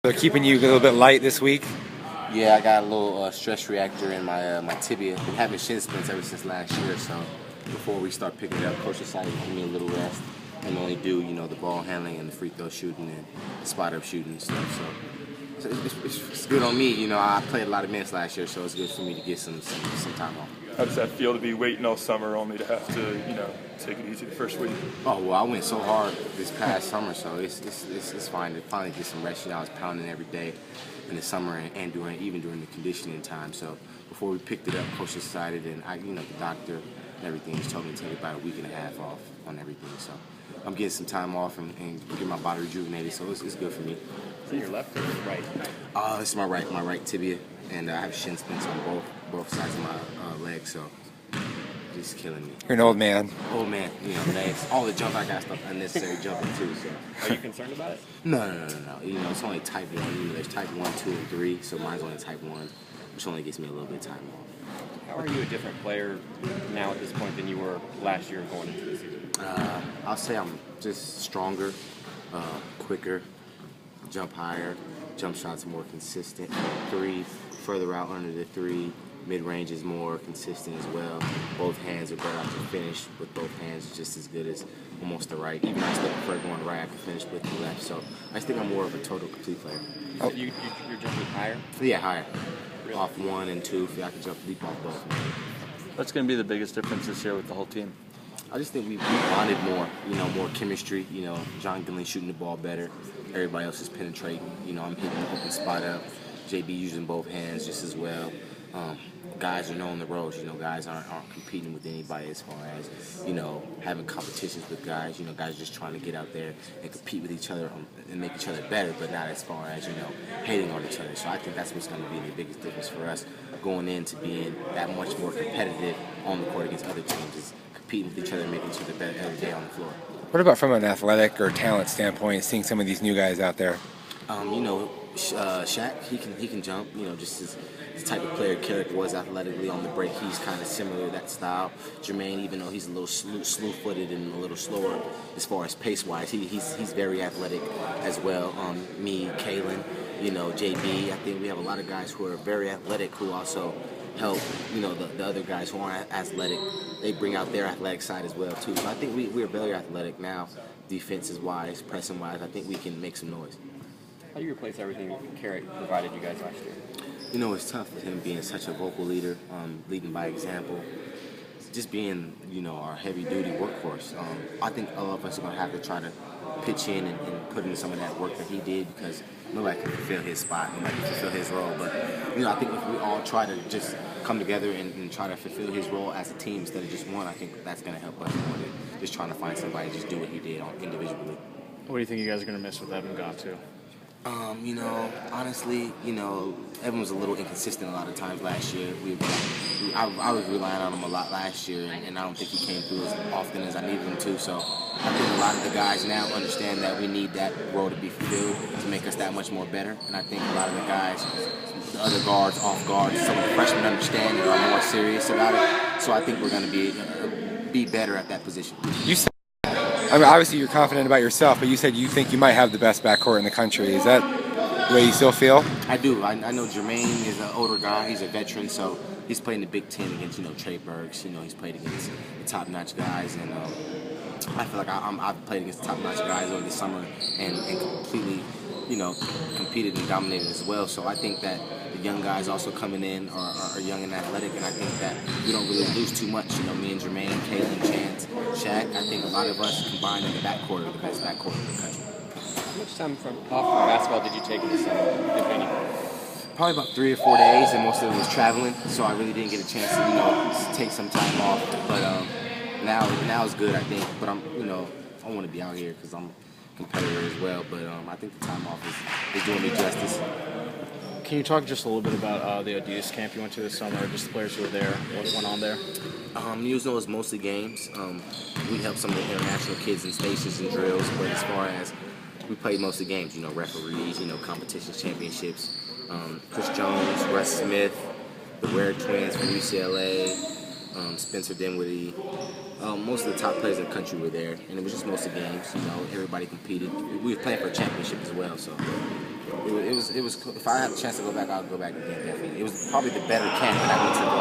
So keeping you a little bit light this week. Yeah, I got a little stress reactor in my tibia. Been having shin splints ever since last year, so before we start picking it up, coach decided to give me a little rest and only do the ball handling and the free throw shooting and the spot up shooting and stuff. So it's good on me. I played a lot of minutes last year, so it's good for me to get some time off. How does that feel to be waiting all summer only to have to take it easy the first week? Oh well, I went so hard this past summer, so it's fine to finally get some rest. I was pounding every day in the summer and even during the conditioning time. So before we picked it up, coach decided, and the doctor and everything just told me to take about a week and a half off on everything. So I'm getting some time off and get my body rejuvenated. So it's good for me. Is it your left or right? This is my right tibia, and I have shin splints on both sides of my leg. So it's killing me. You're an old man. Old man, legs. All the jump, I got stuff unnecessary jumping too. So. Are you concerned about it? No. It's only type 1. There's type 1, 2, and 3, so mine's only type 1, which only gets me a little bit of time off. How are you a different player now at this point than you were last year going into the season? I'll say I'm just stronger, quicker, jump higher, jump shots more consistent, 3 further out under the 3. Mid-range is more consistent as well. Both hands are better. I can finish with both hands just as good as almost the right. Even I still prefer going right. I can finish with the left. So I just think I'm more of a total complete player. So you're jumping higher? Yeah, higher. Really? Off 1 and 2. I can jump deep off both. What's going to be the biggest difference this year with the whole team? I just think we bonded more. More chemistry. John Gillen shooting the ball better. Everybody else is penetrating. I'm hitting the open spot up. JB using both hands just as well. Guys are knowing the ropes. Guys aren't competing with anybody as far as having competitions with guys. Guys just trying to get out there and compete with each other and make each other better, but not as far as hating on each other. So I think that's what's going to be the biggest difference for us going into being that much more competitive on the court against other teams. Is competing with each other and making each other better every day on the floor. What about from an athletic or talent standpoint, seeing some of these new guys out there? Shaq, he can jump. Just as the type of player Carrick was athletically on the break, he's kind of similar to that style. Jermaine, even though he's a little slew-footed and a little slower as far as pace-wise, he's very athletic as well. Me, Kalen, JB. I think we have a lot of guys who are very athletic who also help. The other guys who aren't athletic, they bring out their athletic side as well too. So I think we're very athletic now, defensive-wise, pressing-wise. I think we can make some noise. How do you replace everything Carrick provided you guys last year? It's tough with him being such a vocal leader, leading by example, just being, our heavy-duty workhorse. I think all of us are going to have to try to pitch in and put in some of that work that he did because nobody can fulfill his spot, nobody can fulfill his role. But, I think if we all try to just come together and try to fulfill his role as a team instead of just one, I think that's going to help us more than just trying to find somebody to just do what he did individually. What do you think you guys are going to miss with Evan gone too? Honestly, Evan was a little inconsistent a lot of times last year. I was relying on him a lot last year, and I don't think he came through as often as I needed him to. So I think a lot of the guys now understand that we need that role to be fulfilled to make us that much more better. And I think a lot of the guys, the other guards, off guards, some of the freshmen understand and are more serious about it. So I think we're going to be better at that position. You said, obviously you're confident about yourself, but you said you think you might have the best backcourt in the country. Is that the way you still feel? I do. I know Jermaine is an older guy. He's a veteran, so he's played in the Big Ten against, Trey Burks. He's played against the top-notch guys, and I feel like I've played against the top-notch guys over the summer and completely, competed and dominated as well. So I think that the young guys also coming in are young and athletic, and I think that we don't really lose too much. Me and Jermaine, Kalen, Chance, Shaq, I think a lot of us combined in the backcourt are the best backcourt in the country. How much time off from basketball did you take in the summer, if any? Probably about 3 or 4 days, and most of it was traveling, so I really didn't get a chance to, take some time off. But now it's good, I think. But I want to be out here because I'm a competitor as well. But I think the time off is doing me justice. Can you talk just a little bit about the Adidas camp you went to this summer, just the players who were there, what went on there? It was mostly games. We helped some of the international kids in stations and drills, but as far as we played most of the games, referees, competitions, championships. Chris Jones, Russ Smith, the Ware twins from UCLA, Spencer Dinwiddie. Most of the top players in the country were there, and it was just most of the games. Everybody competed. We were playing for a championship as well, so It was cool. If I had a chance to go back, I would go back again, definitely. It was probably the better camp that I went to